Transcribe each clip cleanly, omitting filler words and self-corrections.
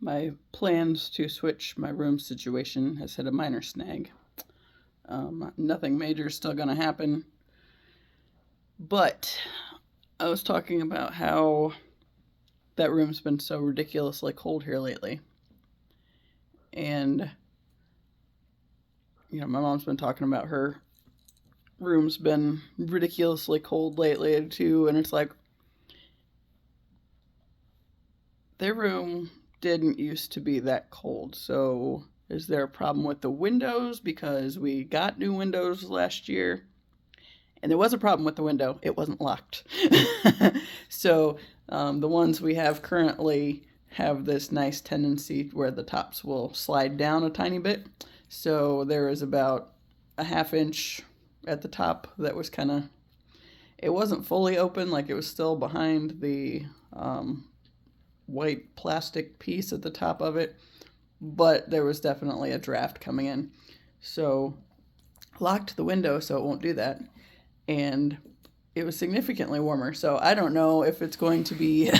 My plans to switch my room situation has hit a minor snag. Nothing major is still going to happen, but I was talking about how that room's been so ridiculously cold here lately. And, my mom's been talking about her room's been ridiculously cold lately, too. And it's like, their room didn't used to be that cold. So, is there a problem with the windows? Because we got new windows last year. And there was a problem with the window. It wasn't locked. So the ones we have currently have this nice tendency where the tops will slide down a tiny bit. So there is about a half inch at the top that was kind of, it wasn't fully open, like it was still behind the white plastic piece at the top of it. But there was definitely a draft coming in. So locked the window so it won't do that. And it was significantly warmer. So I don't know if it's going to be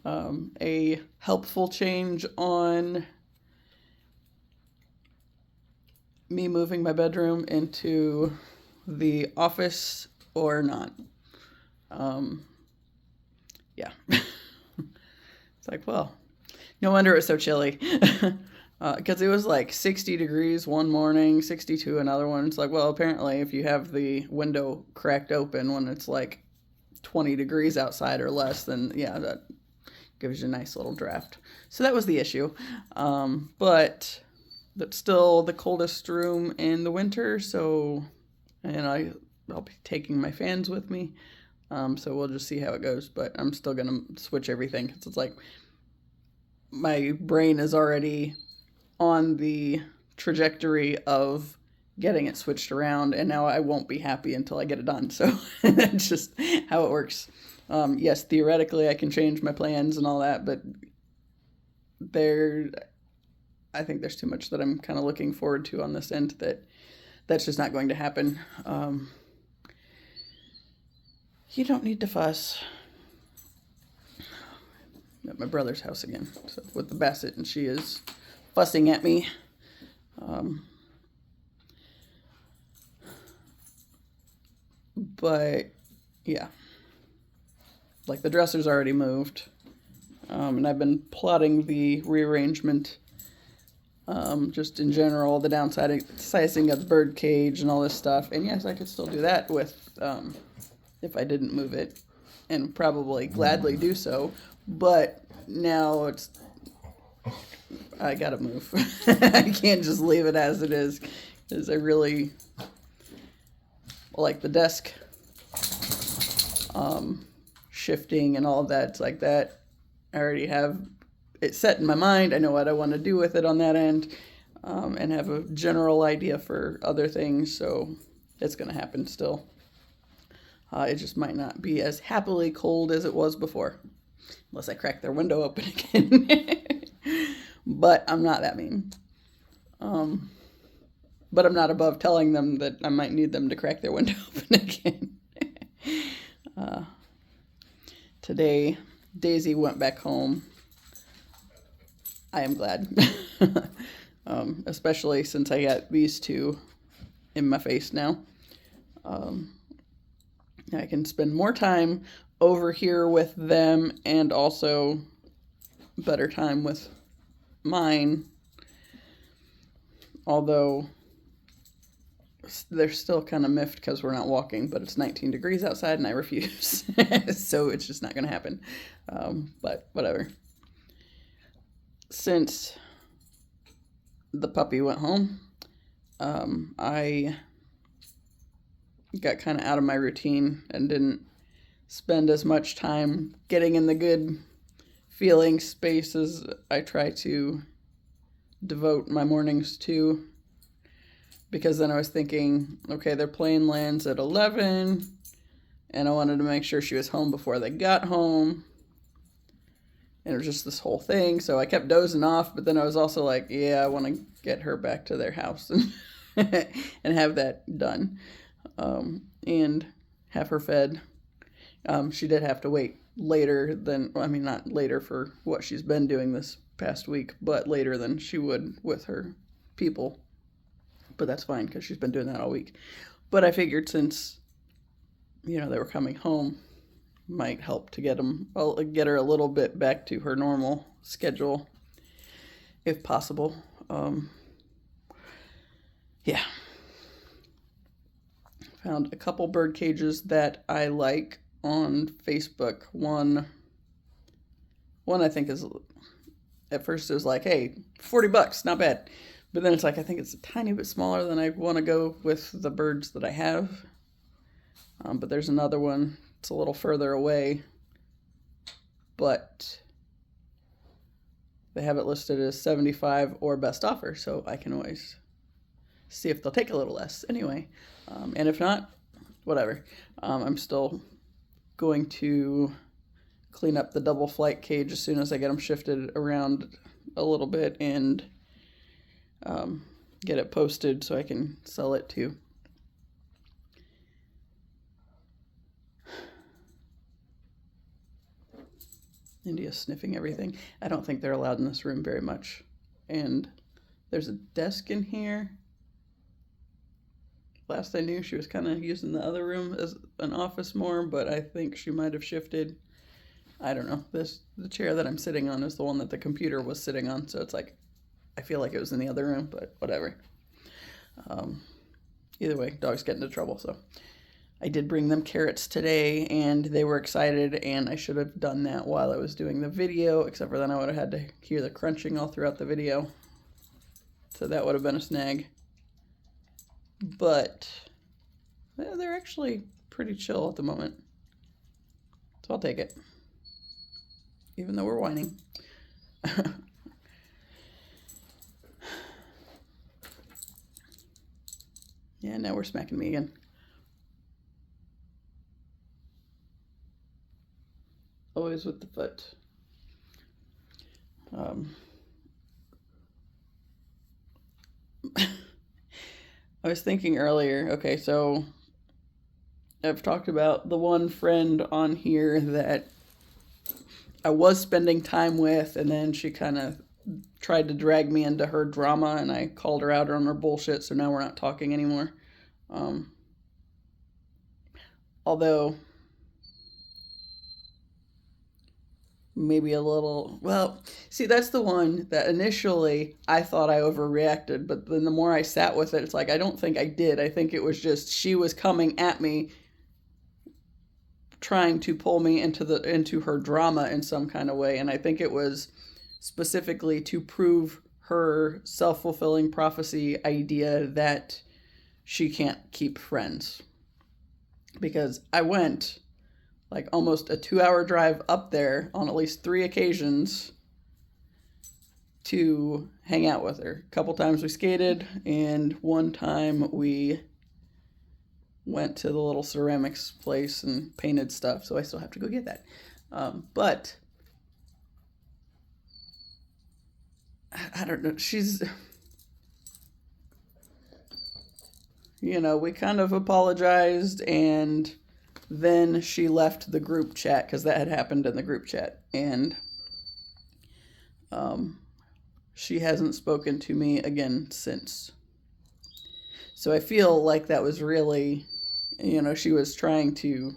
a helpful change on me moving my bedroom into the office or not. Yeah. It's like, well, no wonder it was so chilly. Because it was like 60 degrees one morning, 62 another one. It's like, well, apparently if you have the window cracked open when it's like 20 degrees outside or less, then yeah, that gives you a nice little draft. So that was the issue. But that's still the coldest room in the winter. So, and I'll be taking my fans with me. So we'll just see how it goes. But I'm still going to switch everything because it's like my brain is already on the trajectory of getting it switched around, and now I won't be happy until I get it done. So that's just how it works. Yes, theoretically I can change my plans and all that, but I think there's too much that I'm kind of looking forward to on this end that's just not going to happen. You don't need to fuss. I'm at my brother's house again, so with the Bassett, and she is fussing at me. But yeah, like the dresser's already moved, and I've been plotting the rearrangement, just in general, the downsizing of the bird cage and all this stuff. And yes, I could still do that with if I didn't move it, and probably gladly do so. But now I gotta move. I can't just leave it as it is, because I really like the desk shifting and all of that. It's like that. I already have it set in my mind. I know what I want to do with it on that end, and have a general idea for other things. So it's going to happen still. It just might not be as happily cold as it was before, unless I crack their window open again. But I'm not that mean. But I'm not above telling them that I might need them to crack their window open again. Today, Daisy went back home. I am glad. Especially since I got these two in my face now. I can spend more time over here with them, and also better time with mine. Although they're still kind of miffed because we're not walking, but it's 19 degrees outside and I refuse. So it's just not going to happen. But whatever. Since the puppy went home, I got kind of out of my routine and didn't spend as much time getting in the good feeling space as I try to devote my mornings to. Because then I was thinking, okay, their plane lands at 11, and I wanted to make sure she was home before they got home. And it was just this whole thing, so I kept dozing off, but then I was also like, yeah, I want to get her back to their house and and have that done, and have her fed. She did have to wait later than, not later for what she's been doing this past week, but later than she would with her people. But that's fine because she's been doing that all week. But I figured since, they were coming home, might help to get her a little bit back to her normal schedule, if possible. Yeah. Found a couple bird cages that I like on Facebook. One I think is, at first it was like, hey, $40, not bad. But then it's like, I think it's a tiny bit smaller than I want to go with the birds that I have. But there's another one, it's a little further away, but they have it listed as $75 or best offer, so I can always see if they'll take a little less anyway. And if not, whatever. I'm still going to clean up the double flight cage as soon as I get them shifted around a little bit and get it posted so I can sell it too. India's sniffing everything. I don't think they're allowed in this room very much. And there's a desk in here. Last I knew, she was kind of using the other room as an office more, but I think she might have shifted. I don't know. The chair that I'm sitting on is the one that the computer was sitting on, so it's like, I feel like it was in the other room, but whatever. Either way, dogs get into trouble, so. I did bring them carrots today, and they were excited, and I should have done that while I was doing the video, except for then I would have had to hear the crunching all throughout the video. So that would have been a snag. But they're actually pretty chill at the moment. So I'll take it. Even though we're whining. Yeah, now we're smacking me again. Always with the foot. I was thinking earlier, okay, so I've talked about the one friend on here that I was spending time with, and then she kind of tried to drag me into her drama, and I called her out on her bullshit, so now we're not talking anymore. Although maybe a little, well, see, that's the one that initially I thought I overreacted, but then the more I sat with it, it's like, I don't think I did. I think it was just, she was coming at me, trying to pull me into her drama in some kind of way, and I think it was specifically to prove her self-fulfilling prophecy idea that she can't keep friends. Because I went like almost a 2-hour drive up there on at least 3 occasions to hang out with her. A couple times we skated, and one time we went to the little ceramics place and painted stuff, so I still have to go get that. But I don't know, she's, we kind of apologized, and then she left the group chat, because that had happened in the group chat, and she hasn't spoken to me again since. So I feel like that was really, she was trying to,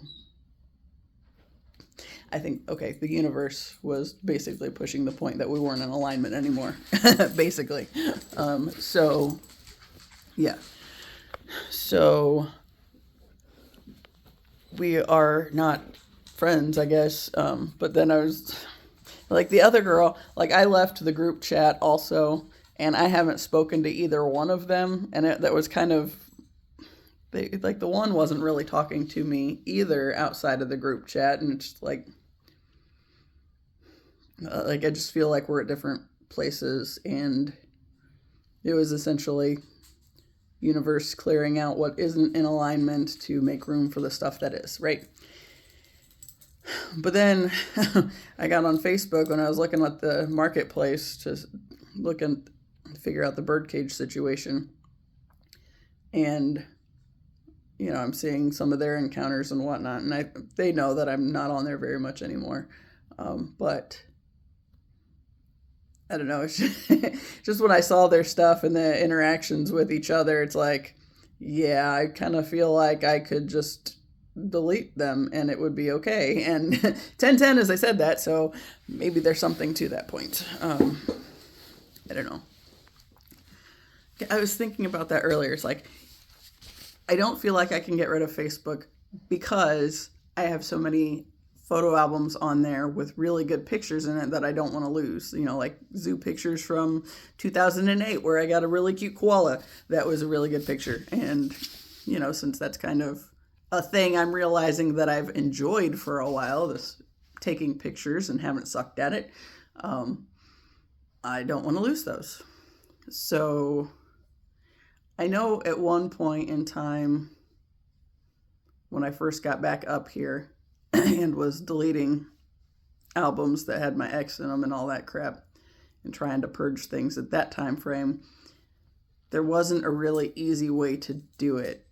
I think, okay, the universe was basically pushing the point that we weren't in alignment anymore, basically. So, yeah. So we are not friends, I guess. But then I was like, the other girl, like, I left the group chat also, and I haven't spoken to either one of them. And that was kind of, the one wasn't really talking to me either outside of the group chat. And it's like I just feel like we're at different places, and it was essentially universe clearing out what isn't in alignment to make room for the stuff that is, right? But then I got on Facebook when I was looking at the marketplace to look and figure out the birdcage situation. And, I'm seeing some of their encounters and whatnot. And they know that I'm not on there very much anymore. But I don't know. It's just when I saw their stuff and the interactions with each other, it's like, yeah, I kind of feel like I could just delete them and it would be okay. And 1010, as I said that, so maybe there's something to that point. I don't know. I was thinking about that earlier. It's like, I don't feel like I can get rid of Facebook because I have so many photo albums on there with really good pictures in it that I don't want to lose. You know, like zoo pictures from 2008 where I got a really cute koala. That was a really good picture. And, you know, since that's kind of a thing I'm realizing that I've enjoyed for a while, this taking pictures and haven't sucked at it, I don't want to lose those. So I know at one point in time when I first got back up here and was deleting albums that had my ex in them and all that crap and trying to purge things at that time frame, there wasn't a really easy way to do it.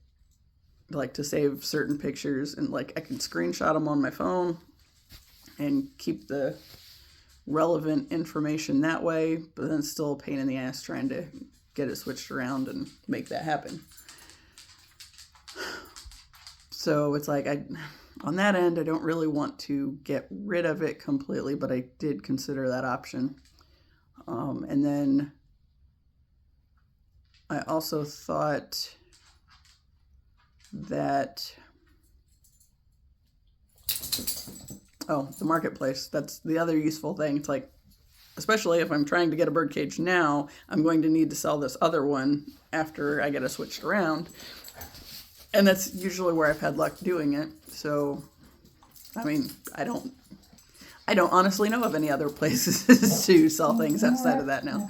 Like to save certain pictures, and like I can screenshot them on my phone and keep the relevant information that way, but then it's still a pain in the ass trying to get it switched around and make that happen. So it's like, on that end, I don't really want to get rid of it completely, but I did consider that option. And then I also thought that, the marketplace, that's the other useful thing. It's like, especially if I'm trying to get a birdcage now, I'm going to need to sell this other one after I get it switched around. And that's usually where I've had luck doing it. So, I mean, I don't honestly know of any other places to sell things outside of that now.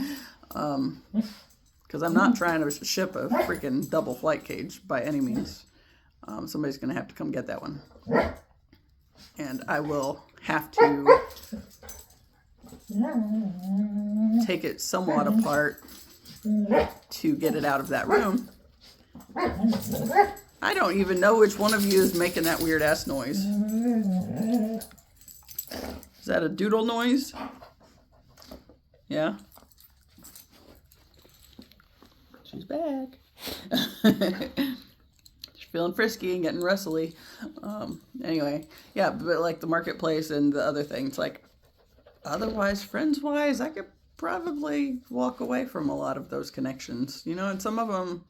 Because I'm not trying to ship a freaking double flight cage by any means. Somebody's going to have to come get that one. And I will have to take it somewhat apart to get it out of that room. I don't even know which one of you is making that weird ass noise. Is that a doodle noise? Yeah? She's back. She's feeling frisky and getting wrestly. Anyway, yeah, but like the marketplace and the other things, like otherwise, friends-wise, I could probably walk away from a lot of those connections, you know, and some of them.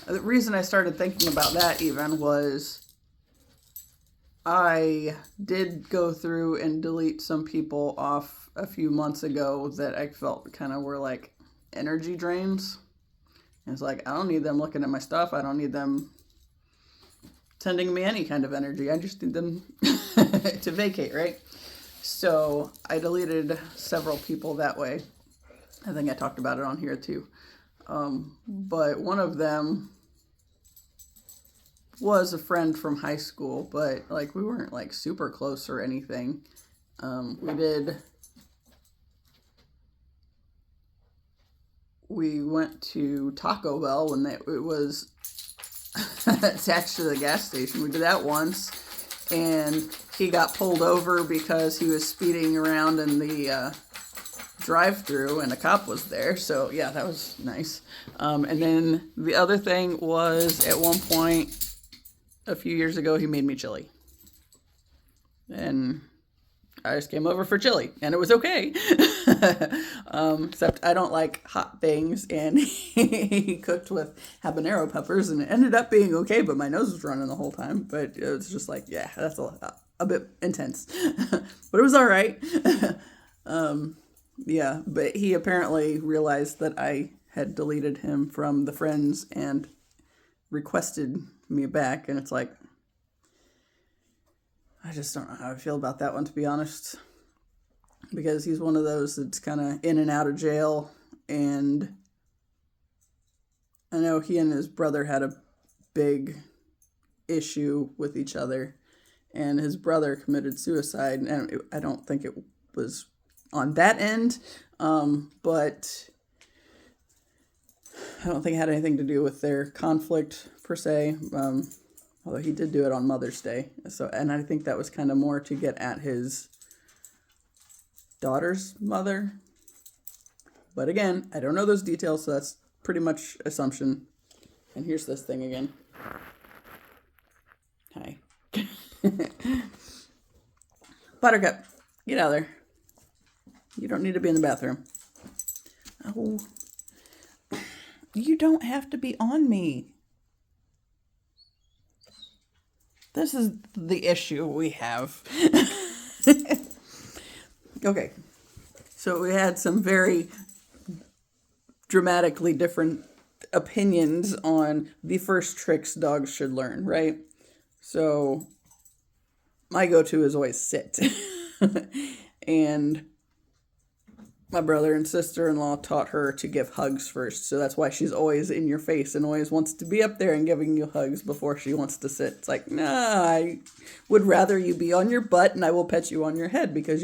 The reason I started thinking about that even was I did go through and delete some people off a few months ago that I felt kind of were like energy drains. And it's like, I don't need them looking at my stuff. I don't need them sending me any kind of energy. I just need them to vacate, right? So I deleted several people that way. I think I talked about it on here too. But one of them was a friend from high school, but like we weren't like super close or anything. We went to Taco Bell when it was attached to the gas station. We did that once, and he got pulled over because he was speeding around in the drive-through, and a cop was there. So yeah, that was nice. And then the other thing was, at one point a few years ago, he made me chili, and I just came over for chili, and it was okay. Except I don't like hot things, and he cooked with habanero peppers, and it ended up being okay, but my nose was running the whole time. But it was just like, yeah, that's a bit intense. But it was all right. Yeah, but he apparently realized that I had deleted him from the friends and requested me back, and it's like, I just don't know how I feel about that one, to be honest, because he's one of those that's kind of in and out of jail, and I know he and his brother had a big issue with each other, and his brother committed suicide, and I don't think it was on that end, but I don't think it had anything to do with their conflict per se, although he did do it on Mother's Day. So, and I think that was kind of more to get at his daughter's mother. But again, I don't know those details, so that's pretty much assumption. And here's this thing again. Hi. Buttercup, get out of there. You don't need to be in the bathroom. Oh, you don't have to be on me. This is the issue we have. Okay, so we had some very dramatically different opinions on the first tricks dogs should learn, right? So my go-to is always sit. And my brother and sister-in-law taught her to give hugs first. So that's why she's always in your face and always wants to be up there and giving you hugs before she wants to sit. It's like, nah, I would rather you be on your butt and I will pet you on your head because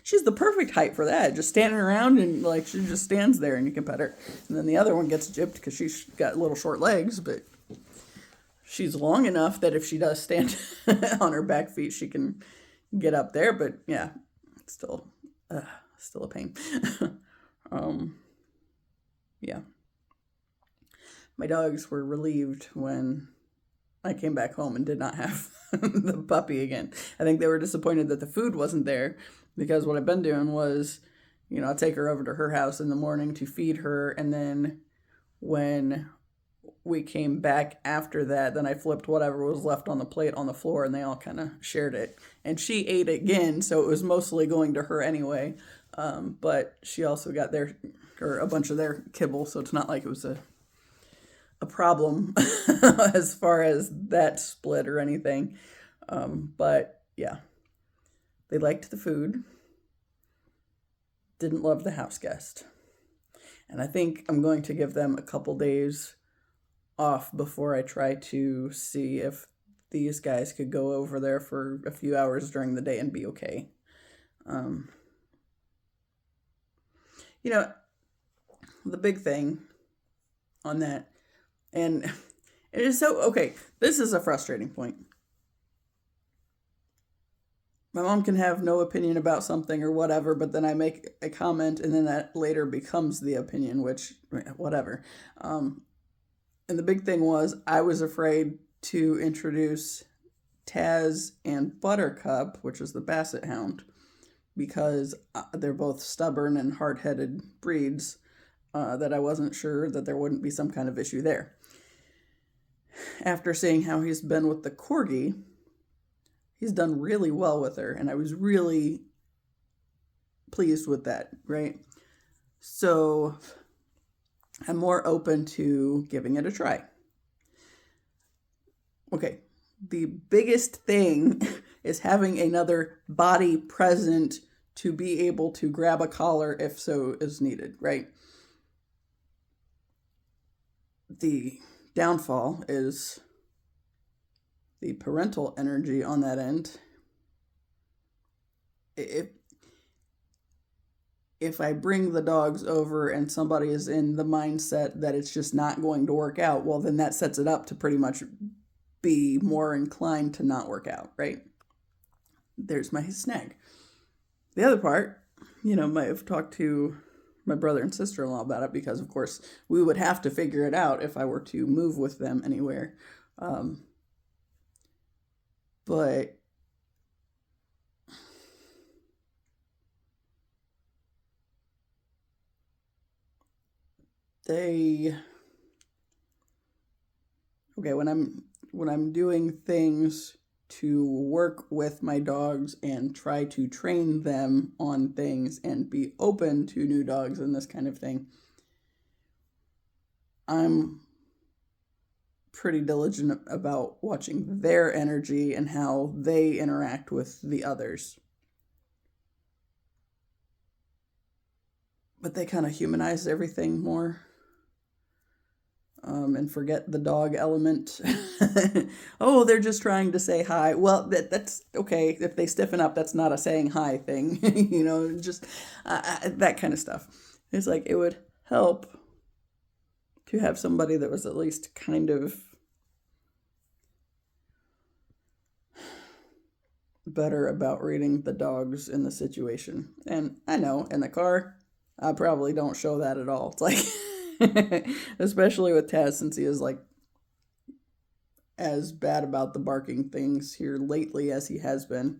she's the perfect height for that. Just standing around and like she just stands there and you can pet her. And then the other one gets gypped because she's got little short legs, but she's long enough that if she does stand on her back feet, she can get up there. But yeah, it's still a pain. Yeah. My dogs were relieved when I came back home and did not have the puppy again. I think they were disappointed that the food wasn't there because what I've been doing was, I'll take her over to her house in the morning to feed her. And then when we came back after that, then I flipped whatever was left on the plate on the floor and they all kind of shared it. And she ate again, so it was mostly going to her anyway. But she also got a bunch of their kibble, so it's not like it was a problem as far as that split or anything. But yeah, they liked the food, didn't love the house guest. And I think I'm going to give them a couple days off before I try to see if these guys could go over there for a few hours during the day and be okay. The big thing on that, and it is so, okay, this is a frustrating point. My mom can have no opinion about something or whatever, but then I make a comment and then that later becomes the opinion, which, whatever. And the big thing was I was afraid to introduce Taz and Buttercup, which is the Basset Hound, because they're both stubborn and hard-headed breeds, that I wasn't sure that there wouldn't be some kind of issue there. After seeing how he's been with the Corgi, he's done really well with her, and I was really pleased with that, right? So I'm more open to giving it a try. Okay, the biggest thing is having another body present to be able to grab a collar if so is needed, right? The downfall is the parental energy on that end. If I bring the dogs over and somebody is in the mindset that it's just not going to work out, well, then that sets it up to pretty much be more inclined to not work out, right? There's my snag. The other part, I've talked to my brother and sister-in-law about it because, of course, we would have to figure it out if I were to move with them anywhere. But when I'm doing things to work with my dogs and try to train them on things and be open to new dogs and this kind of thing, I'm pretty diligent about watching their energy and how they interact with the others. But they kind of humanize everything more. And forget the dog element. Oh, they're just trying to say hi. Well, that's okay. If they stiffen up, that's not a saying hi thing. Just that kind of stuff. It's like it would help to have somebody that was at least kind of better about reading the dogs in the situation. And I know in the car, I probably don't show that at all. It's like, especially with Taz, since he is like as bad about the barking things here lately as he has been,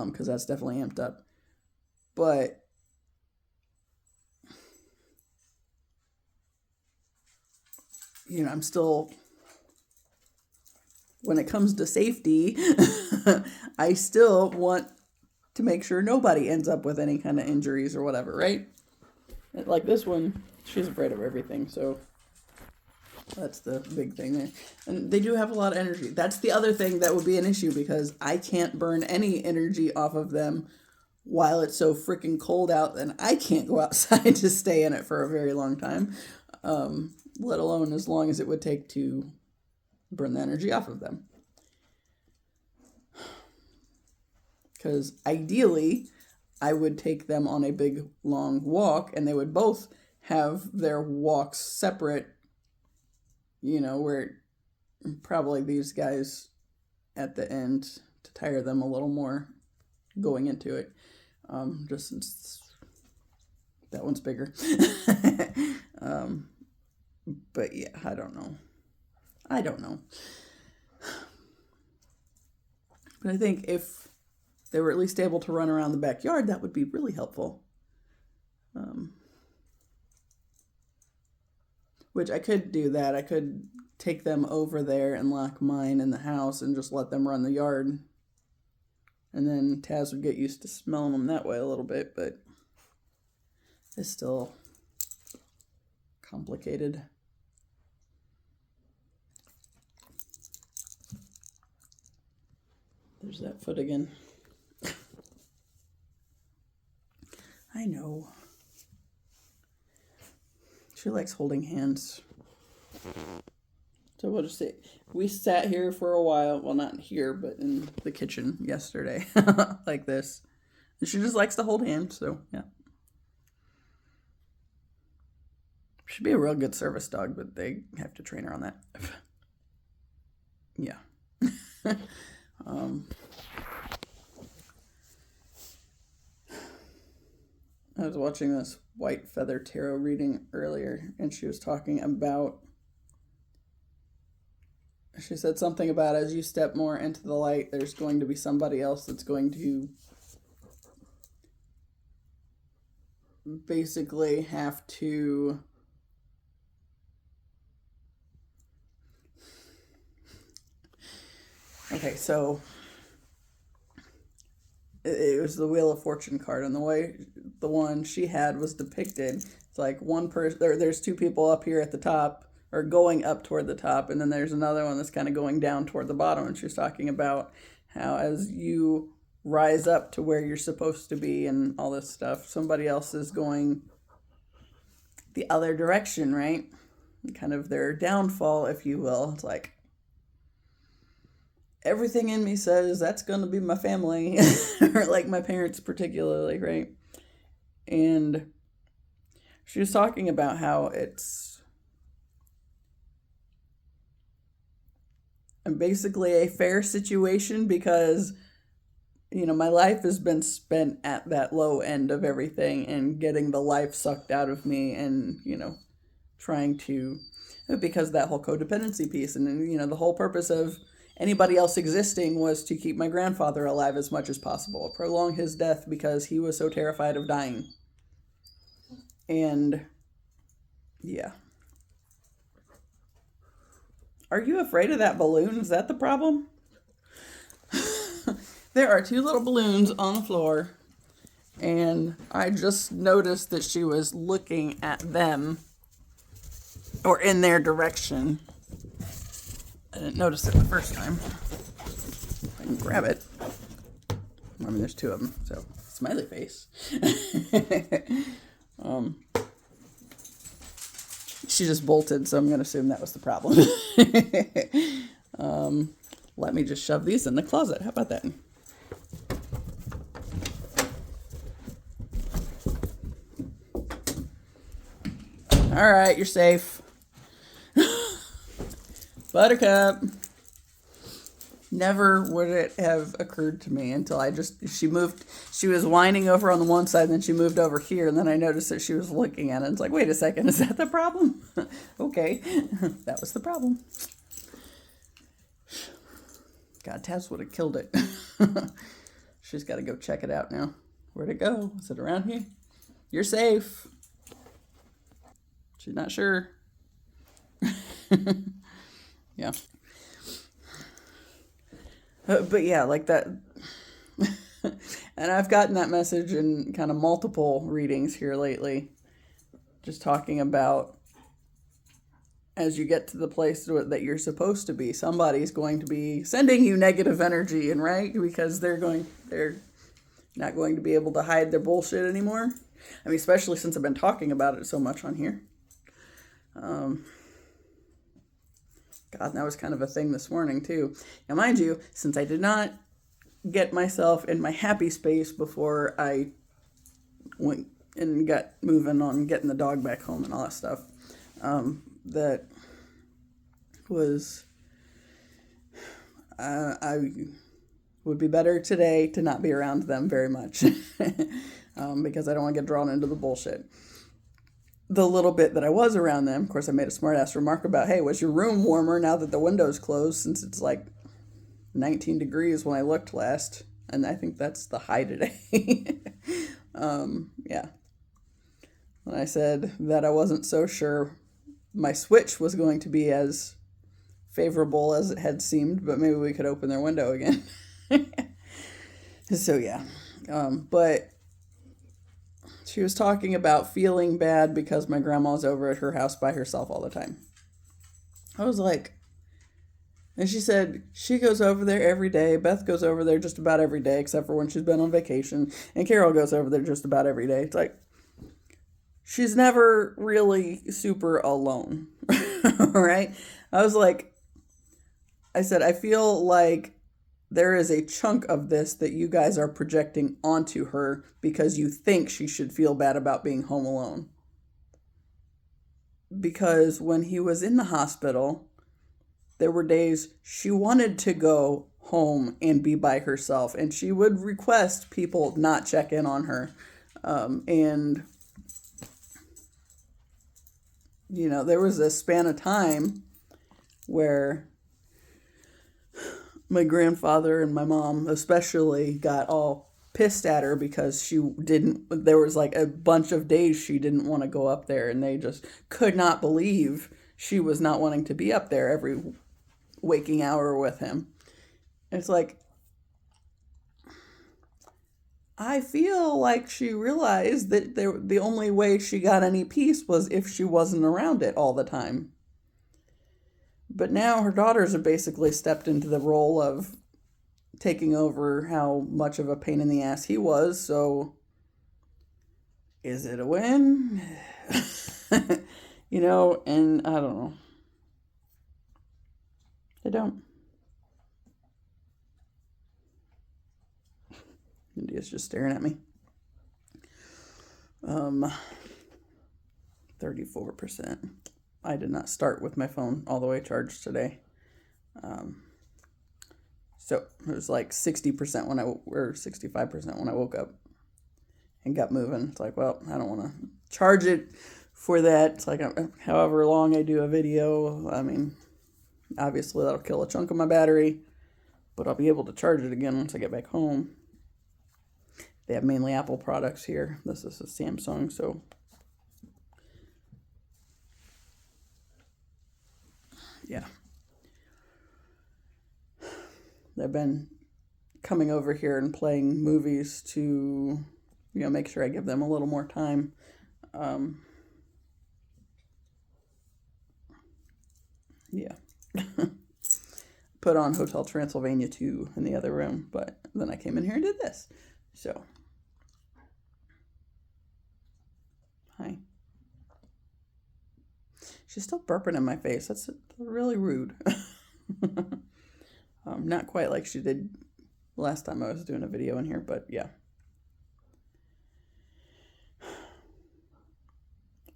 because that's definitely amped up. But you know, I'm still, when it comes to safety, I still want to make sure nobody ends up with any kind of injuries or whatever, right? Like this one, she's afraid of everything, so that's the big thing there. And they do have a lot of energy. That's the other thing that would be an issue, because I can't burn any energy off of them while it's so freaking cold out, and I can't go outside to stay in it for a very long time, let alone as long as it would take to burn the energy off of them. Because ideally, I would take them on a big, long walk, and they would both have their walks separate, you know, where probably these guys at the end to tire them a little more going into it, just since that one's bigger. But yeah, I don't know. But I think if they were at least able to run around the backyard, that would be really helpful. Which I could do that. I could take them over there and lock mine in the house and just let them run the yard. And then Taz would get used to smelling them that way a little bit, but it's still complicated. There's that foot again. I know. She likes holding hands. So we'll just say, we sat here for a while. Well, not here, but in the kitchen yesterday. Like this. And she just likes to hold hands, so yeah. She'd be a real good service dog, but they have to train her on that. Yeah. I was watching this White Feather Tarot reading earlier, and she was talking about, she said something about as you step more into the light, there's going to be somebody else that's going to basically have to okay, so it was the Wheel of Fortune card, and the way the one she had was depicted, it's like one person, there's two people up here at the top, or going up toward the top, and then there's another one that's kind of going down toward the bottom, and she's talking about how as you rise up to where you're supposed to be and all this stuff, somebody else is going the other direction, right? Kind of their downfall, if you will. It's like, everything in me says that's going to be my family, or like my parents particularly, right? And she was talking about how it's basically a fair situation because, you know, my life has been spent at that low end of everything and getting the life sucked out of me and, you know, trying to, because that whole codependency piece and, you know, the whole purpose of anybody else existing was to keep my grandfather alive as much as possible, prolong his death because he was so terrified of dying. And yeah. Are you afraid of that balloon? Is that the problem? There are two little balloons on the floor, and I just noticed that she was looking at them or in their direction. I didn't notice it the first time. I can grab it. I mean, there's two of them, so smiley face. She just bolted, so I'm going to assume that was the problem. Let me just shove these in the closet. How about that? All right, you're safe. Buttercup. Never would it have occurred to me until she was whining over on the one side, and then she moved over here, and then I noticed that she was looking at it. And it's like, wait a second, is that the problem? Okay, that was the problem. God, Taz would have killed it. She's got to go check it out now. Where'd it go? Is it around here? You're safe. She's not sure. Yeah. But yeah, like that. And I've gotten that message in kind of multiple readings here lately. Just talking about as you get to the place that you're supposed to be, somebody's going to be sending you negative energy, and right? Because they're not going to be able to hide their bullshit anymore. I mean, especially since I've been talking about it so much on here. God, that was kind of a thing this morning, too. Now, mind you, since I did not get myself in my happy space before I went and got moving on getting the dog back home and all that stuff, that was... I would be better today to not be around them very much because I don't want to get drawn into the bullshit. The little bit that I was around them, of course, I made a smart-ass remark about, hey, was your room warmer now that the window's closed, since it's like 19 degrees when I looked last, and I think that's the high today. Yeah. When I said that I wasn't so sure my switch was going to be as favorable as it had seemed, but maybe we could open their window again. So yeah, but she was talking about feeling bad because my grandma's over at her house by herself all the time. I was like, and she said she goes over there every day. Beth goes over there just about every day, except for when she's been on vacation. And Carol goes over there just about every day. It's like, she's never really super alone, right? I was like, I said, I feel like there is a chunk of this that you guys are projecting onto her because you think she should feel bad about being home alone. Because when he was in the hospital, there were days she wanted to go home and be by herself, and she would request people not check in on her. And, you know, there was a span of time where my grandfather and my mom especially got all pissed at her because there was like a bunch of days she didn't want to go up there, and they just could not believe she was not wanting to be up there every waking hour with him. It's like, I feel like she realized that the only way she got any peace was if she wasn't around it all the time. But now her daughters have basically stepped into the role of taking over how much of a pain in the ass he was, so is it a win? You know, and I don't know. I don't. India's just staring at me. 34%. I did not start with my phone all the way charged today. So it was like 60% or 65% when I woke up and got moving. It's like, well, I don't want to charge it for that. It's like, however long I do a video, I mean, obviously that'll kill a chunk of my battery, but I'll be able to charge it again once I get back home. They have mainly Apple products here. This is a Samsung, so yeah. They've been coming over here and playing movies to, make sure I give them a little more time. Yeah. Put on Hotel Transylvania 2 in the other room, but then I came in here and did this. So, hi. She's still burping in my face. That's really rude. Not quite like she did last time I was doing a video in here, but yeah.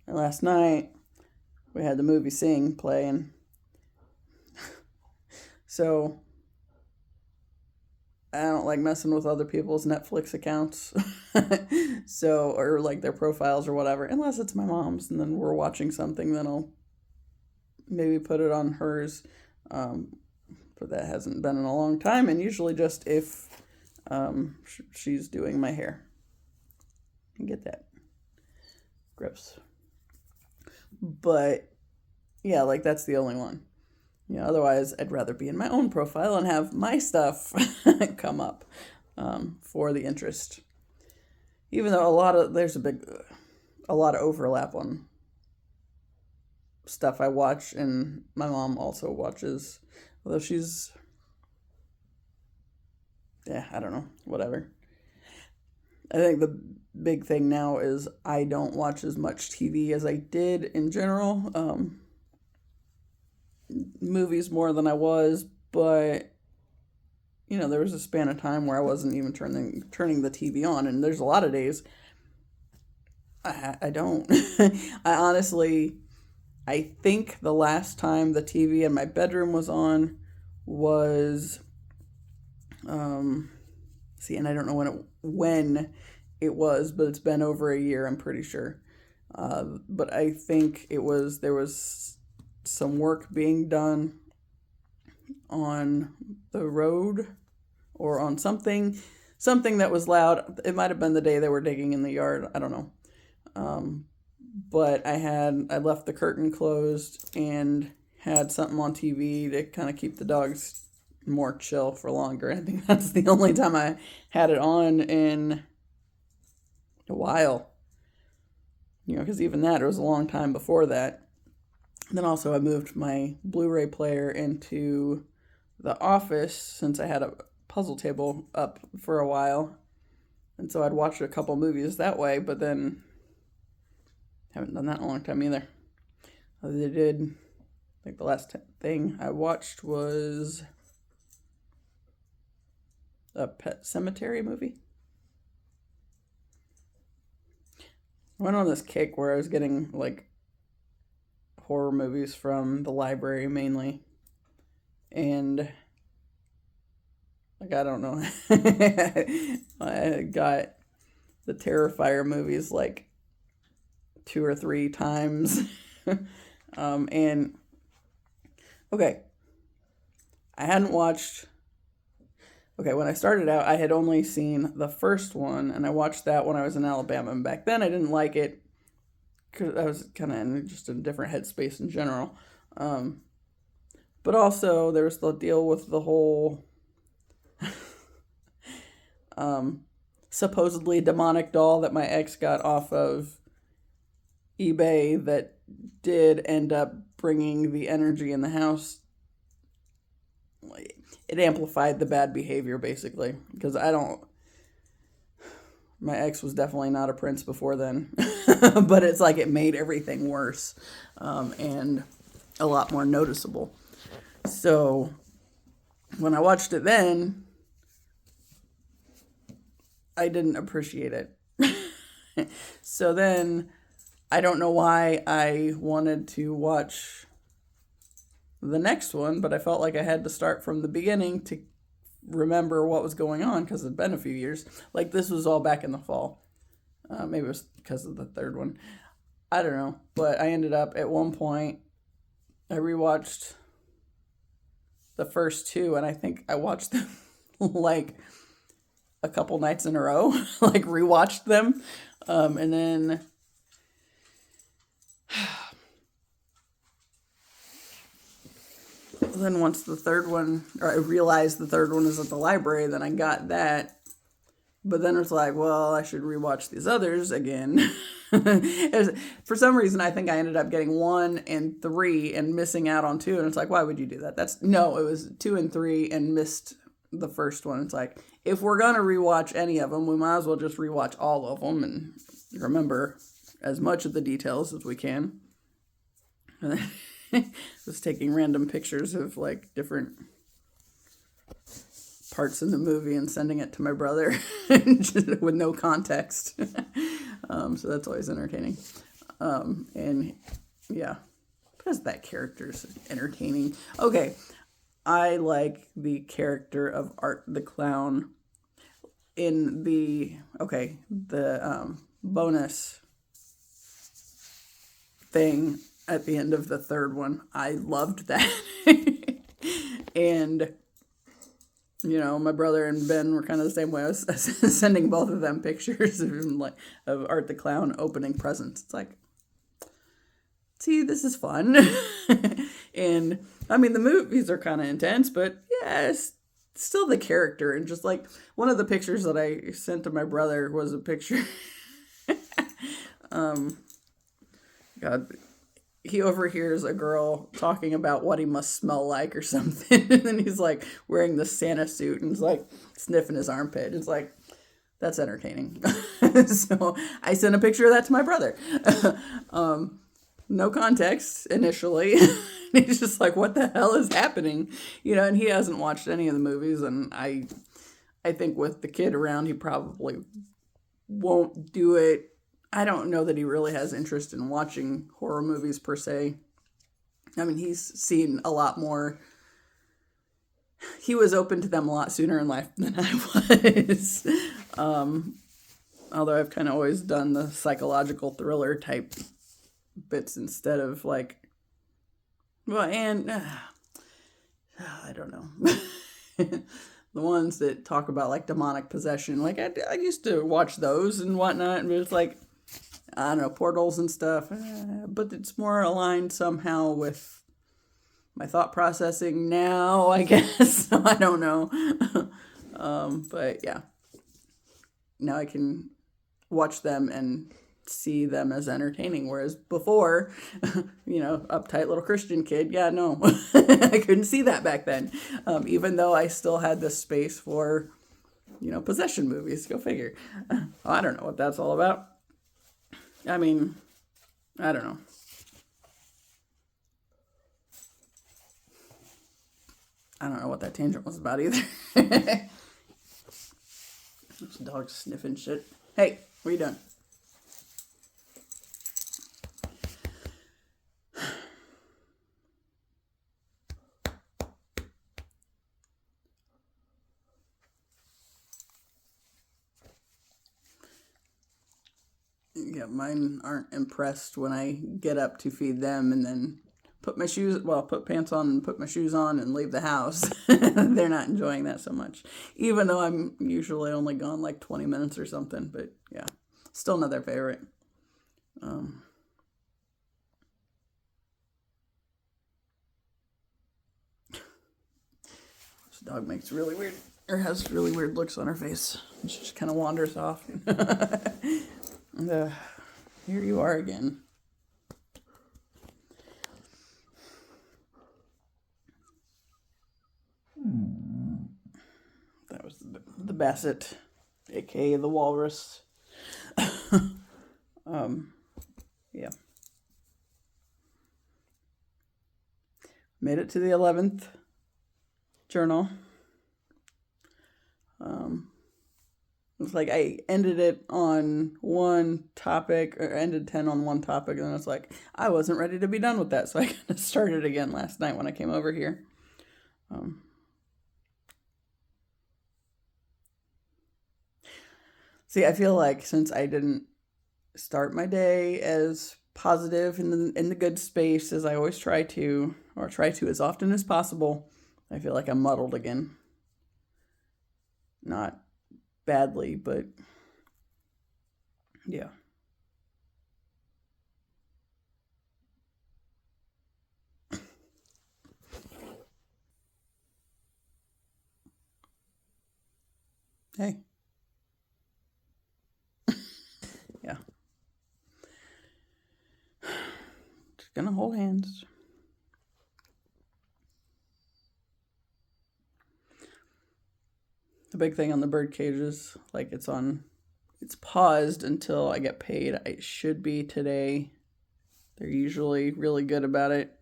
And last night, we had the movie Sing playing. So, I don't like messing with other people's Netflix accounts. So, or like their profiles or whatever, unless it's my mom's and then we're watching something, then I'll maybe put it on hers. But that hasn't been in a long time, and usually just if she's doing my hair. Get that. Grips. But yeah, like that's the only one. Otherwise, I'd rather be in my own profile and have my stuff come up for the interest. Even though there's a lot of overlap on stuff I watch, and my mom also watches, although she's, yeah, I don't know, whatever. I think the big thing now is I don't watch as much TV as I did in general. Movies more than I was, but there was a span of time where I wasn't even turning the TV on, and there's a lot of days I don't. I honestly, I think the last time the TV in my bedroom was on was, and I don't know when it was, but it's been over a year, I'm pretty sure. But I think there was some work being done on the road or on something that was loud. It might have been the day they were digging in the yard. I don't know. But I left the curtain closed and had something on TV to kind of keep the dogs more chill for longer. I think that's the only time I had it on in a while. Because even that, it was a long time before that. Then also I moved my Blu-ray player into the office since I had a puzzle table up for a while. And so I'd watched a couple movies that way, but then haven't done that in a long time either. I think the last thing I watched was a Pet Sematary movie. I went on this kick where I was getting like horror movies from the library mainly, and like I don't know, I got the Terrifier movies like 2 or 3 times. And okay, I hadn't watched. Okay, when I started out, I had only seen the first one, and I watched that when I was in Alabama. And back then, I didn't like it because I was kind of just in a different headspace in general. But also, there was the deal with the whole supposedly demonic doll that my ex got off of eBay that did end up bringing the energy in the house. It amplified the bad behavior, basically, because my ex was definitely not a prince before then, but it's like it made everything worse, and a lot more noticeable. So when I watched it then, I didn't appreciate it. So then I don't know why I wanted to watch the next one, but I felt like I had to start from the beginning to remember what was going on because it'd been a few years. Like this was all back in the fall. Maybe it was because of the third one. I don't know. But I ended up at one point, I rewatched the first 2, and I think I watched them like a couple nights in a row, like rewatched them. And then once the third one, or I realized the third one is at the library, then I got that. But then it's like, well, I should rewatch these others again. For some reason, I think I ended up getting 1 and 3 and missing out on 2. And it's like, why would you do that? It was 2 and 3 and missed the first one. It's like, if we're going to rewatch any of them, we might as well just rewatch all of them and remember as much of the details as we can. Just taking random pictures of like different parts in the movie and sending it to my brother with no context. So that's always entertaining. And yeah, because that character's entertaining. Okay, I like the character of Art the Clown in the bonus thing at the end of the third one. I loved that. And my brother and Ben were kind of the same way. I was sending both of them pictures of Art the Clown opening presents. It's like, see, this is fun. And I mean, the movies are kind of intense, but yeah, it's still the character. And just like one of the pictures that I sent to my brother was a picture. God, he overhears a girl talking about what he must smell like or something. And then he's like wearing the Santa suit and he's like sniffing his armpit. It's like, that's entertaining. So I sent a picture of that to my brother. No context initially. He's just like, what the hell is happening? And he hasn't watched any of the movies. And I think with the kid around, he probably won't do it. I don't know that he really has interest in watching horror movies per se. I mean, he's seen a lot more. He was open to them a lot sooner in life than I was. Although I've kind of always done the psychological thriller type bits instead of like, I don't know. The ones that talk about like demonic possession. Like I used to watch those and whatnot, and it's like, I don't know, portals and stuff, but it's more aligned somehow with my thought processing now, I guess. So I don't know. But yeah, now I can watch them and see them as entertaining, whereas before, uptight little Christian kid, yeah, no, I couldn't see that back then, even though I still had this space for, possession movies. Go figure. I don't know what that's all about. I mean, I don't know. I don't know what that tangent was about either. This dog's sniffing shit. Hey, what are you doing? Yeah, mine aren't impressed when I get up to feed them and then put pants on and put my shoes on and leave the house. They're not enjoying that so much. Even though I'm usually only gone like 20 minutes or something. But yeah, still not their favorite. This dog has really weird looks on her face. She just kind of wanders off. Here you are again. That was the Basset, aka the Walrus. Yeah. Made it to the 11th journal. It's like I ended it on one topic, or ended 10 on one topic, and then it's like I wasn't ready to be done with that, so I kind of started again last night when I came over here. See, I feel like since I didn't start my day as positive in the good space as I always try to as often as possible, I feel like I'm muddled again. Not badly, but yeah. Hey. Yeah. Just gonna hold hands. The big thing on the bird cages, like it's paused until I get paid. It should be today. They're usually really good about it.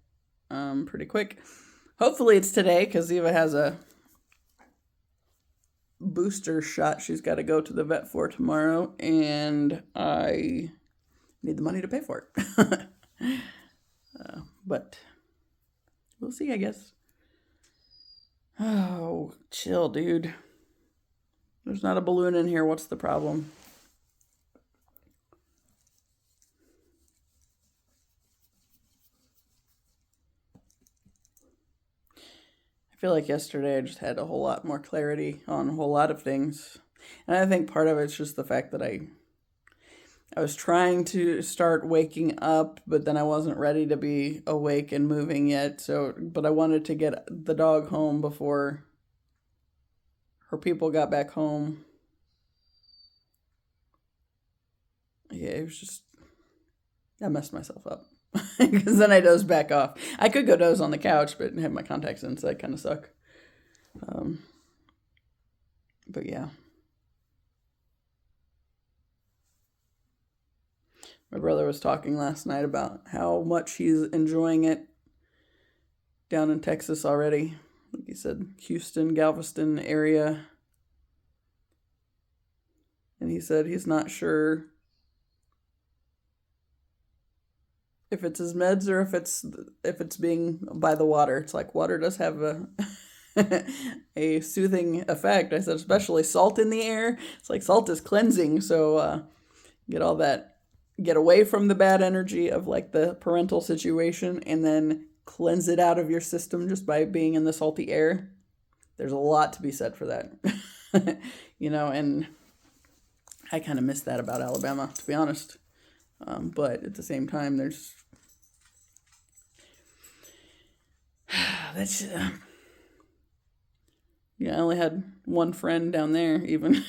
Pretty quick. Hopefully it's today, because Eva has a booster shot she's got to go to the vet for tomorrow, and I need the money to pay for it. But we'll see, I guess. Oh, chill, dude. There's not a balloon in here. What's the problem? I feel like yesterday I just had a whole lot more clarity on a whole lot of things. And I think part of it's just the fact that I was trying to start waking up, but then I wasn't ready to be awake and moving yet. But I wanted to get the dog home before her people got back home. Yeah, it was just, I messed myself up. Because then I dozed back off. I could go doze on the couch, but have my contacts in, so that kind of suck. But yeah. My brother was talking last night about how much he's enjoying it down in Texas already. Like he said, Houston, Galveston area. And he said he's not sure if it's his meds or if it's being by the water. It's like water does have a a soothing effect. I said, especially salt in the air. It's like salt is cleansing, so get away from the bad energy of like the parental situation and then cleanse it out of your system just by being in the salty air. There's a lot to be said for that. And I kind of miss that about Alabama, to be honest. But at the same time, there's that's I only had one friend down there even.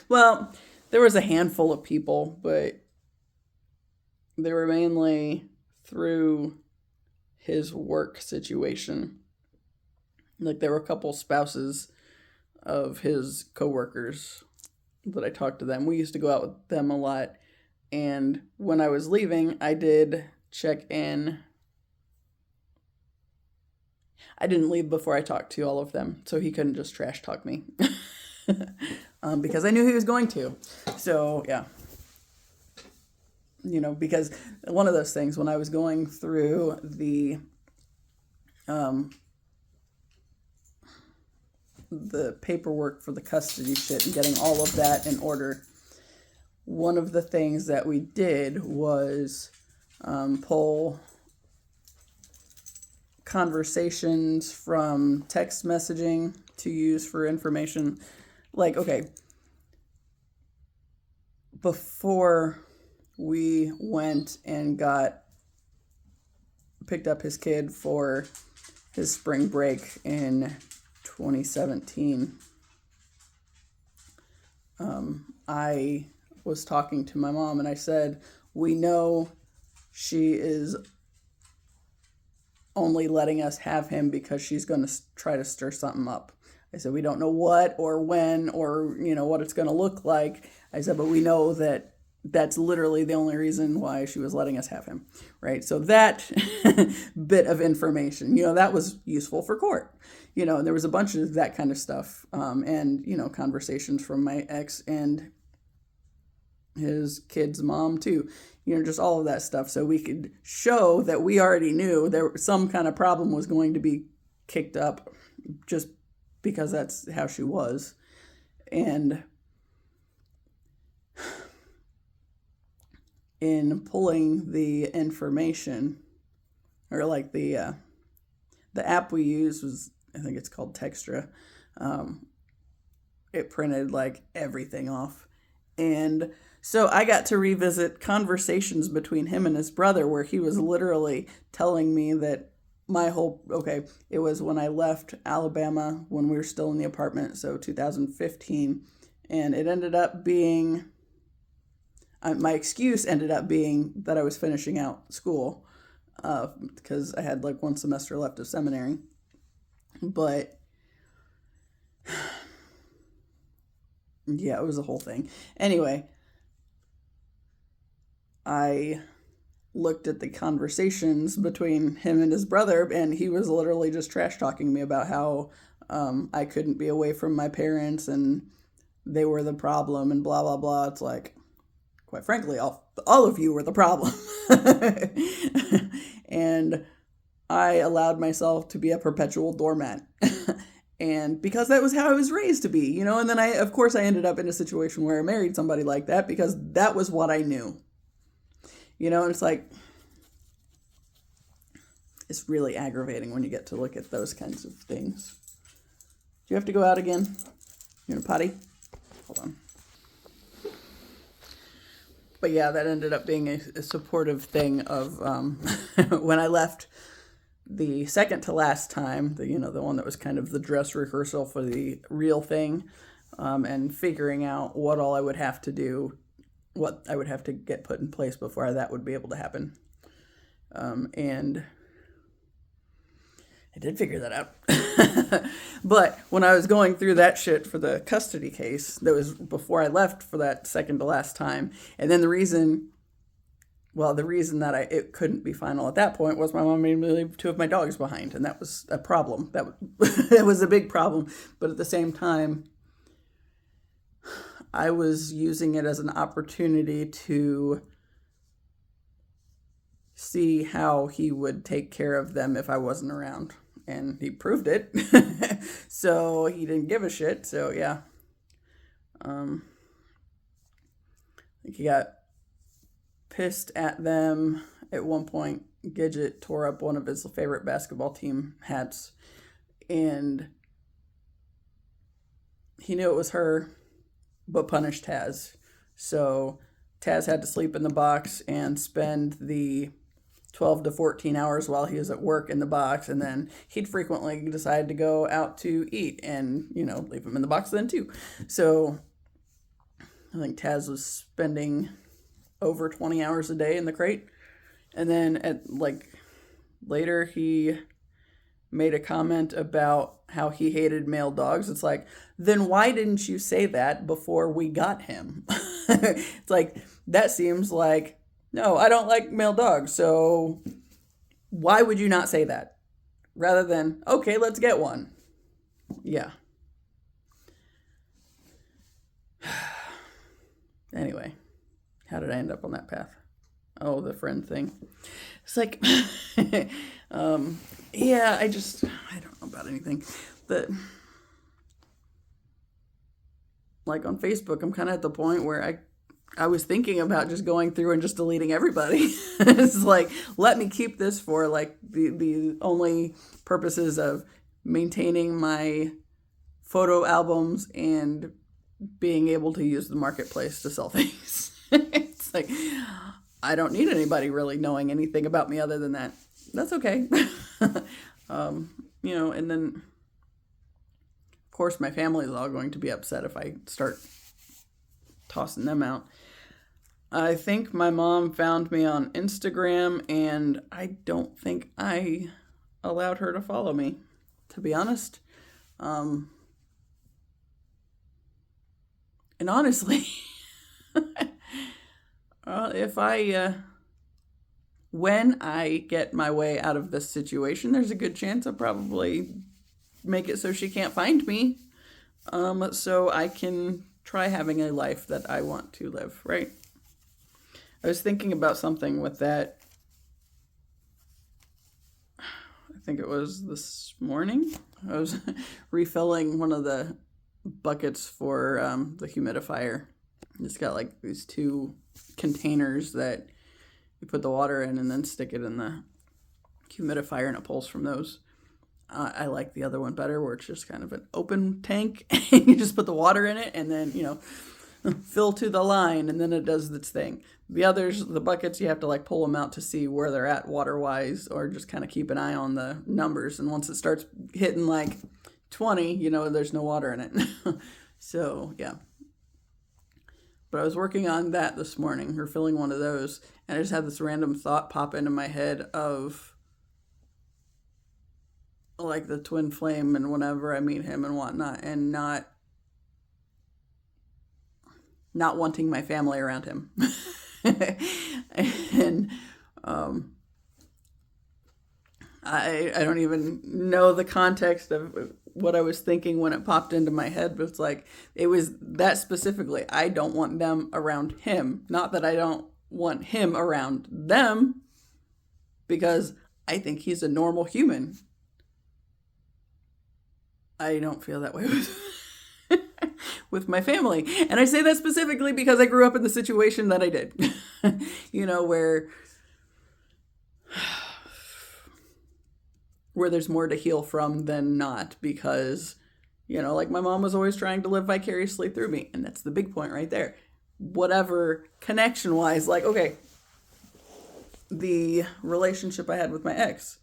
Well, there was a handful of people, but they were mainly through his work situation. Like there were a couple spouses of his coworkers that I talked to them. We used to go out with them a lot. And when I was leaving, I did check in. I didn't leave before I talked to all of them, so he couldn't just trash talk me. Because I knew he was going to. So, yeah. Because one of those things, when I was going through the paperwork for the custody shit and getting all of that in order, one of the things that we did was pull conversations from text messaging to use for information. Like, okay, before we went and picked up his kid for his spring break in 2017, I was talking to my mom and I said, we know she is only letting us have him because she's going to try to stir something up. I said, we don't know what or when or, what it's going to look like. I said, but we know that that's literally the only reason why she was letting us have him, right? So that bit of information, that was useful for court. And there was a bunch of that kind of stuff, and, conversations from my ex and his kid's mom too, just all of that stuff. So we could show that we already knew there some kind of problem was going to be kicked up just because that's how she was. And in pulling the information, or like the app we use was, I think it's called Textra. It printed like everything off. And so I got to revisit conversations between him and his brother where he was literally telling me that it was when I left Alabama when we were still in the apartment, so 2015, and it ended up being, my excuse ended up being that I was finishing out school, because I had like one semester left of seminary, but yeah, it was a whole thing. Anyway, I looked at the conversations between him and his brother, and he was literally just trash talking me about how I couldn't be away from my parents and they were the problem and blah, blah, blah. It's like, quite frankly, all of you were the problem. And I allowed myself to be a perpetual doormat. And because that was how I was raised to be, you know, and then of course, I ended up in a situation where I married somebody like that because that was what I knew, you know, and it's like, it's really aggravating when you get to look at those kinds of things. Do you have to go out again? You gonna potty? Hold on. But yeah, that ended up being a supportive thing of when I left the second to last time, the one that was kind of the dress rehearsal for the real thing, and figuring out what all I would have to do, what I would have to get put in place before that would be able to happen. And I did figure that out. But when I was going through that shit for the custody case, that was before I left for that second to last time. And then the reason that it couldn't be final at that point was my mom made me leave 2 of my dogs behind. And that was a problem. That was a big problem. But at the same time, I was using it as an opportunity to see how he would take care of them if I wasn't around. And he proved it. So he didn't give a shit. So yeah. I think he got pissed at them. At one point, Gidget tore up one of his favorite basketball team hats. And he knew it was her, but punished Taz. So Taz had to sleep in the box and spend the 12 to 14 hours while he was at work in the box, and then he'd frequently decide to go out to eat and, leave him in the box then too. So I think Taz was spending over 20 hours a day in the crate. And then later he made a comment about how he hated male dogs. It's like, then why didn't you say that before we got him? It's like, that seems like, no, I don't like male dogs, so why would you not say that? Rather than, okay, let's get one. Yeah. Anyway, how did I end up on that path? Oh, the friend thing. It's like, yeah, I don't know about anything. Like on Facebook, I'm kind of at the point where I was thinking about just going through and just deleting everybody. It's like, let me keep this for like the only purposes of maintaining my photo albums and being able to use the marketplace to sell things. It's like, I don't need anybody really knowing anything about me other than that. That's okay. And then of course my family is all going to be upset if I start tossing them out. I think my mom found me on Instagram, and I don't think I allowed her to follow me, to be honest. And honestly, when I get my way out of this situation, there's a good chance I'll probably make it so she can't find me, so I can try having a life that I want to live, right? I was thinking about something with that. I think it was this morning. I was refilling one of the buckets for the humidifier. It's got like these 2 containers that you put the water in and then stick it in the humidifier, and it pulls from those. I like the other one better, where it's just kind of an open tank and you just put the water in it and then, fill to the line, and then it does its thing. The buckets, you have to like pull them out to see where they're at water-wise, or just kind of keep an eye on the numbers. And once it starts hitting like 20, there's no water in it. So, yeah. But I was working on that this morning, or filling one of those, and I just had this random thought pop into my head of like the twin flame and whenever I meet him and whatnot, and not wanting my family around him. And I don't even know the context of what I was thinking when it popped into my head, but it's like, it was that specifically. I don't want them around him. Not that I don't want him around them, because I think he's a normal human. I don't feel that way with my family. And I say that specifically because I grew up in the situation that I did. Where there's more to heal from than not, because, like my mom was always trying to live vicariously through me. And that's the big point right there. Whatever connection wise, like, okay, the relationship I had with my ex,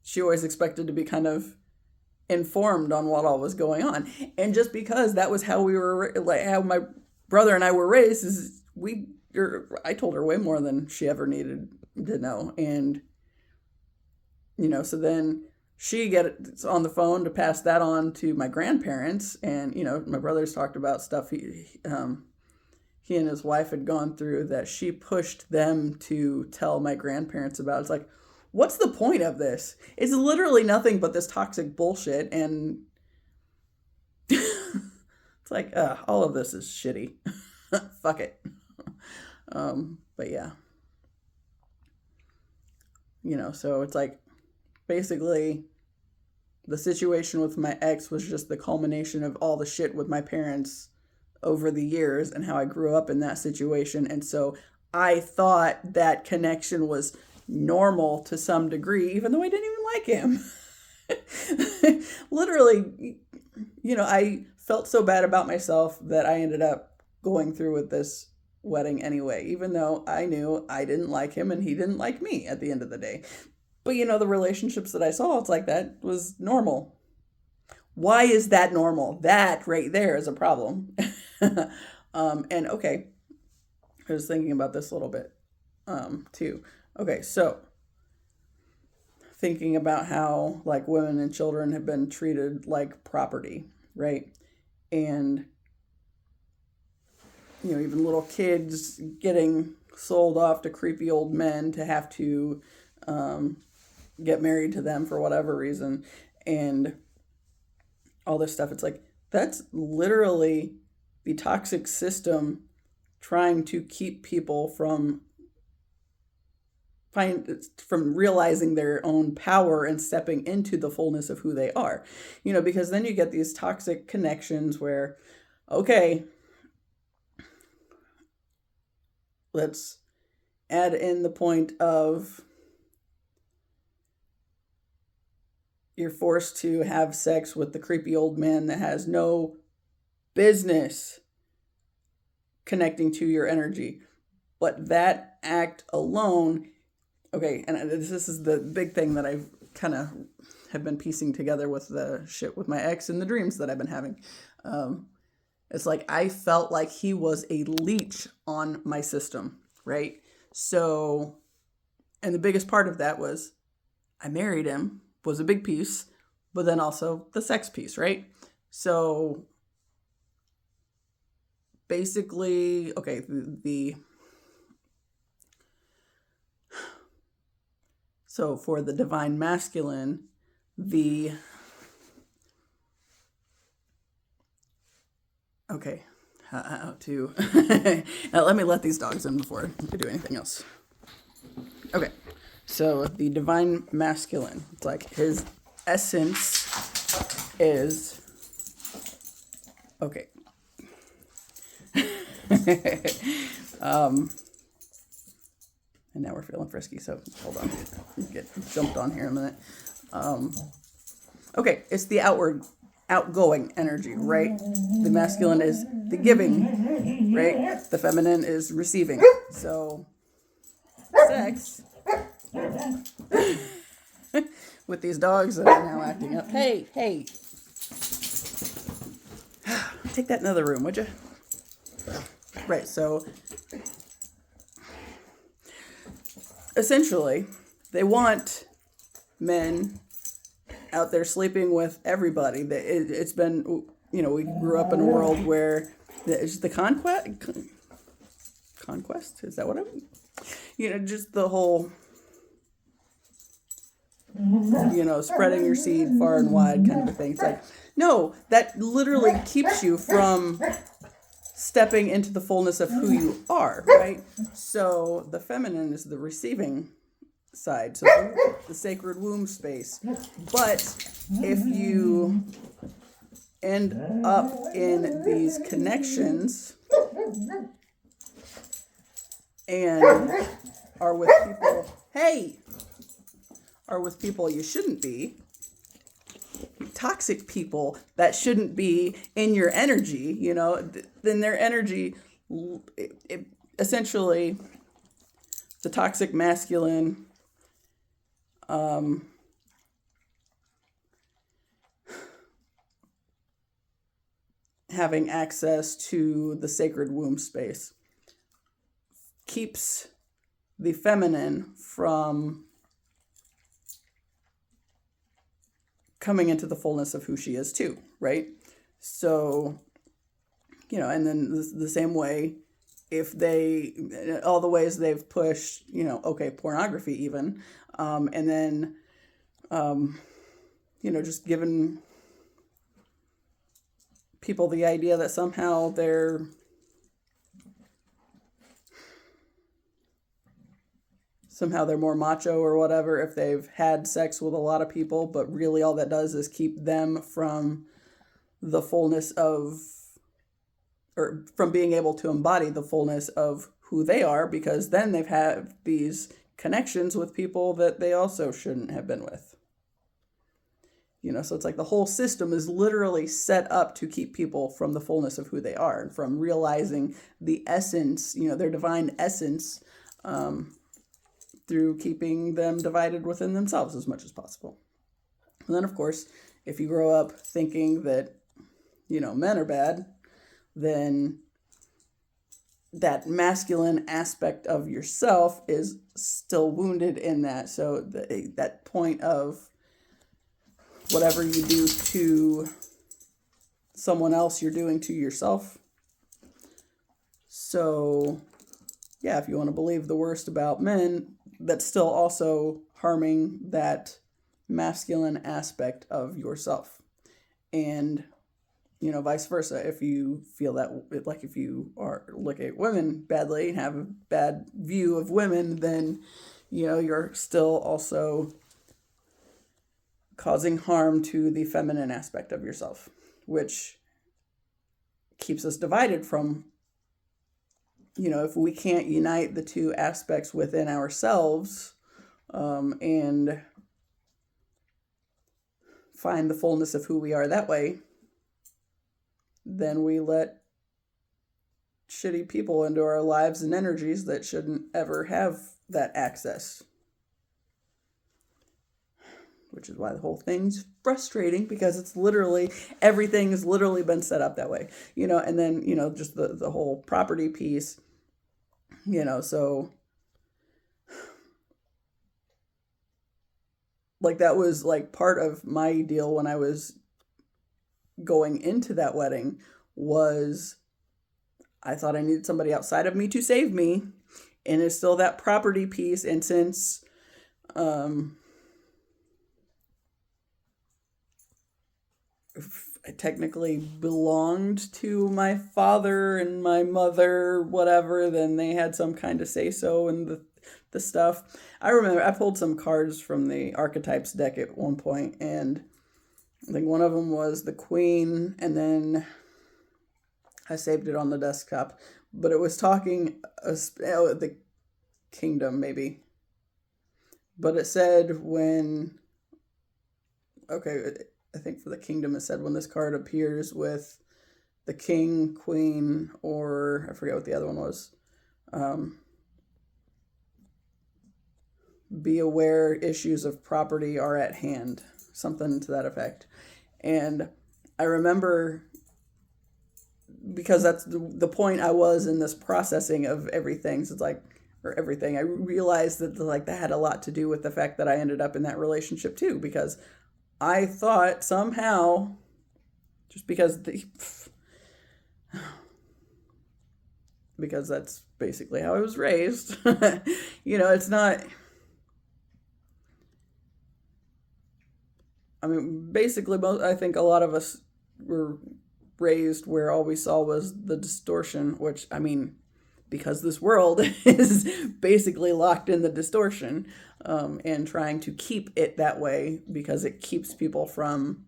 she always expected to be kind of informed on what all was going on. And just because that was how we were, like how my brother and I were raised, I told her way more than she ever needed to know. And, so then she gets on the phone to pass that on to my grandparents. And, my brother's talked about stuff he and his wife had gone through that she pushed them to tell my grandparents about. It's like, what's the point of this? It's literally nothing but this toxic bullshit. And it's like, all of this is shitty. Fuck it. But yeah. So it's like, basically, the situation with my ex was just the culmination of all the shit with my parents over the years and how I grew up in that situation. And so I thought that connection was normal to some degree, even though I didn't even like him. Literally, I felt so bad about myself that I ended up going through with this wedding anyway, even though I knew I didn't like him and he didn't like me at the end of the day. But the relationships that I saw, it's like that was normal. Why is that normal? That right there is a problem. And okay, I was thinking about this a little bit too. Okay, so thinking about how like women and children have been treated like property, right? And even little kids getting sold off to creepy old men to have to get married to them for whatever reason, and all this stuff. It's like, that's literally the toxic system trying to keep people from realizing their own power and stepping into the fullness of who they are. Because then you get these toxic connections where, okay, let's add in the point of you're forced to have sex with the creepy old man that has no business connecting to your energy. But that act alone, okay, and this is the big thing that I've kind of have been piecing together with the shit with my ex and the dreams that I've been having. It's like I felt like he was a leech on my system, right? So, and the biggest part of that was I married him, was a big piece, but then also the sex piece, right? So basically, okay, so for the divine masculine, how to now let me let these dogs in before I do anything else. Okay, so the divine masculine, it's like his essence is, okay. And now we're feeling frisky, so hold on. Get jumped on here in a minute. Okay, it's the outgoing energy, right? The masculine is the giving, right? The feminine is receiving. So, sex with these dogs that are now acting up. Hey. Take that in another room, would you? Right, so essentially, they want men out there sleeping with everybody. It's been, we grew up in a world where it's the conquest? Is that what I mean? Just the whole, spreading your seed far and wide kind of a thing. It's like, no, that literally keeps you from stepping into the fullness of who you are, right? So the feminine is the receiving side, so the sacred womb space. But if you end up in these connections and are with people you shouldn't be, toxic people that shouldn't be in your energy, then their energy, essentially, the toxic masculine, having access to the sacred womb space keeps the feminine from coming into the fullness of who she is too, right? So, and then the same way, if all the ways they've pushed, pornography even, and then, just given people the idea that somehow they're more macho or whatever if they've had sex with a lot of people, but really all that does is keep them from the fullness of, or from being able to embody the fullness of who they are, because then they've had these connections with people that they also shouldn't have been with. So it's like the whole system is literally set up to keep people from the fullness of who they are and from realizing the essence, their divine essence, through keeping them divided within themselves as much as possible. And then, of course, if you grow up thinking that, men are bad, then that masculine aspect of yourself is still wounded in that. So that point of whatever you do to someone else, you're doing to yourself. So, yeah, if you want to believe the worst about men, that's still also harming that masculine aspect of yourself. And, vice versa. If you feel that, like if you look at women badly and have a bad view of women, then, you're still also causing harm to the feminine aspect of yourself, which keeps us divided from, if we can't unite the two aspects within ourselves, and find the fullness of who we are that way, then we let shitty people into our lives and energies that shouldn't ever have that access. Which is why the whole thing's frustrating, because everything has literally been set up that way, and then, just the whole property piece, so like that was like part of my deal when I was going into that wedding, was I thought I needed somebody outside of me to save me, and it's still that property piece. And since, I technically belonged to my father and my mother, whatever, then they had some kind of say-so in the stuff. I remember I pulled some cards from the Archetypes deck at one point, and I think one of them was the Queen, and then I saved it on the desktop, but it was talking, the Kingdom maybe, but it said I think for the Kingdom it said when this card appears with the King, Queen, or I forget what the other one was, be aware issues of property are at hand, something to that effect. And I remember, because that's the point I was in this processing of everything, so it's like, or everything, I realized that that had a lot to do with the fact that I ended up in that relationship too, because I thought somehow, just because because that's basically how I was raised, it's not, I mean, basically, I think a lot of us were raised where all we saw was the distortion, which, I mean, because this world is basically locked in the distortion, and trying to keep it that way because it keeps people from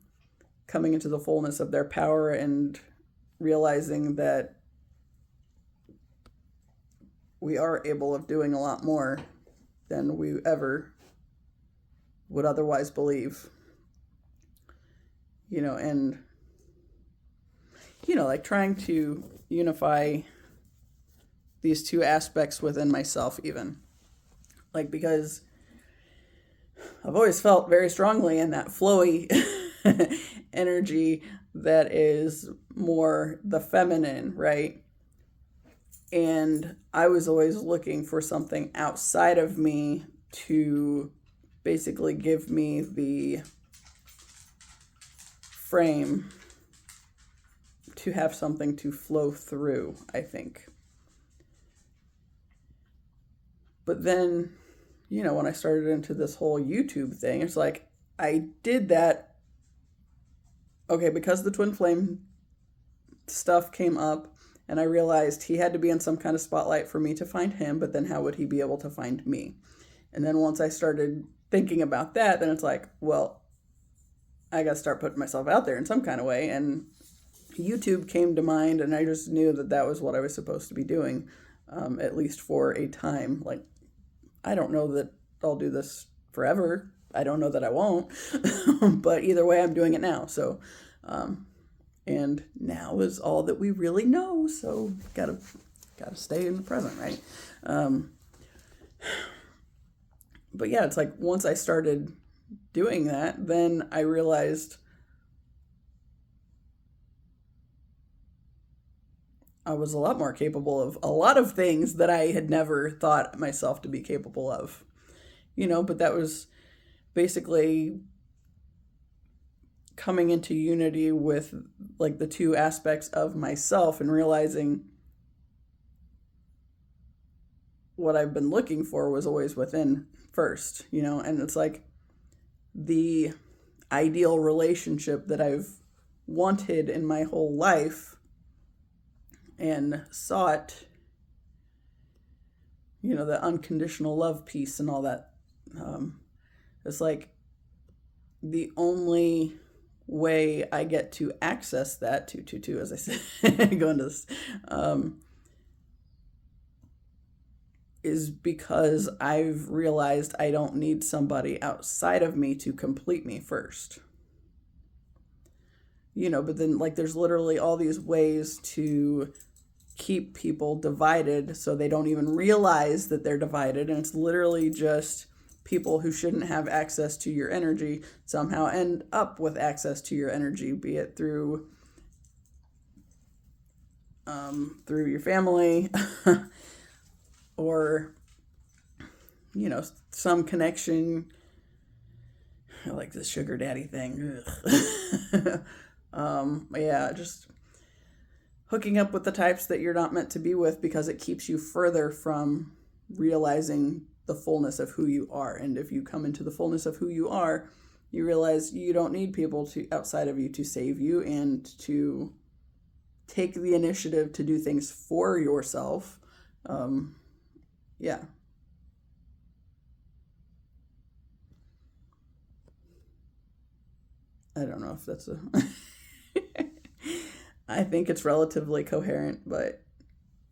coming into the fullness of their power and realizing that we are able of doing a lot more than we ever would otherwise believe. And, like trying to unify these two aspects within myself even. Like, because I've always felt very strongly in that flowy energy that is more the feminine, right? And I was always looking for something outside of me to basically give me the frame to have something to flow through, I think. But then, when I started into this whole YouTube thing, it's like, I did that, okay, because the twin flame stuff came up, and I realized he had to be in some kind of spotlight for me to find him, but then how would he be able to find me? And then once I started thinking about that, then it's like, well, I got to start putting myself out there in some kind of way. And YouTube came to mind, and I just knew that that was what I was supposed to be doing, at least for a time. Like, I don't know that I'll do this forever. I don't know that I won't, but either way, I'm doing it now. So, and now is all that we really know. So gotta stay in the present, right? But yeah, it's like once I started doing that, then I realized I was a lot more capable of a lot of things that I had never thought myself to be capable of, but that was basically coming into unity with like the two aspects of myself and realizing what I've been looking for was always within first, and it's like the ideal relationship that I've wanted in my whole life and sought, the unconditional love piece and all that. It's like the only way I get to access that, as I said, go into this, is because I've realized I don't need somebody outside of me to complete me first. But then like there's literally all these ways to keep people divided so they don't even realize that they're divided, and it's literally just people who shouldn't have access to your energy somehow end up with access to your energy, be it through your family or some connection like the sugar daddy thing. Yeah, just hooking up with the types that you're not meant to be with, because it keeps you further from realizing the fullness of who you are. And if you come into the fullness of who you are, you realize you don't need people outside of you to save you and to take the initiative to do things for yourself. Yeah. I don't know if that's I think it's relatively coherent, but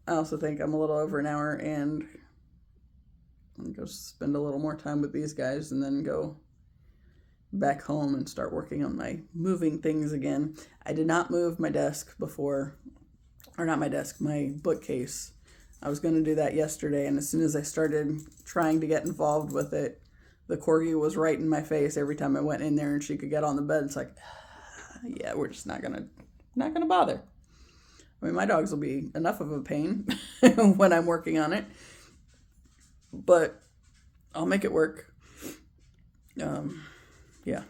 I also think I'm a little over an hour, and I'll go spend a little more time with these guys and then go back home and start working on my moving things again. I did not move my desk before, or not my desk, my bookcase. I was going to do that yesterday, and as soon as I started trying to get involved with it, the corgi was right in my face every time I went in there, and she could get on the bed. It's like, yeah, we're just not gonna bother. I mean, my dogs will be enough of a pain when I'm working on it, but I'll make it work. Yeah.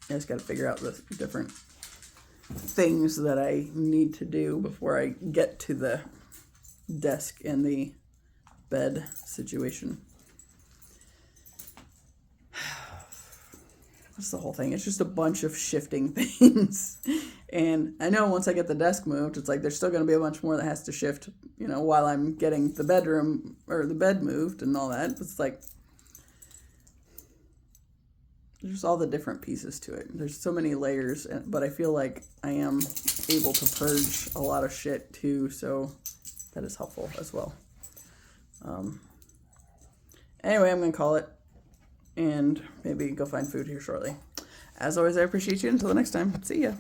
I just got to figure out the different things that I need to do before I get to the desk and the bed situation. That's the whole thing. It's just a bunch of shifting things. And I know once I get the desk moved, it's like there's still going to be a bunch more that has to shift, while I'm getting the bedroom or the bed moved and all that. It's like There's all the different pieces to it. There's so many layers, but I feel like I am able to purge a lot of shit too, so that is helpful as well. Anyway, I'm going to call it and maybe go find food here shortly. As always, I appreciate you. Until the next time, see ya.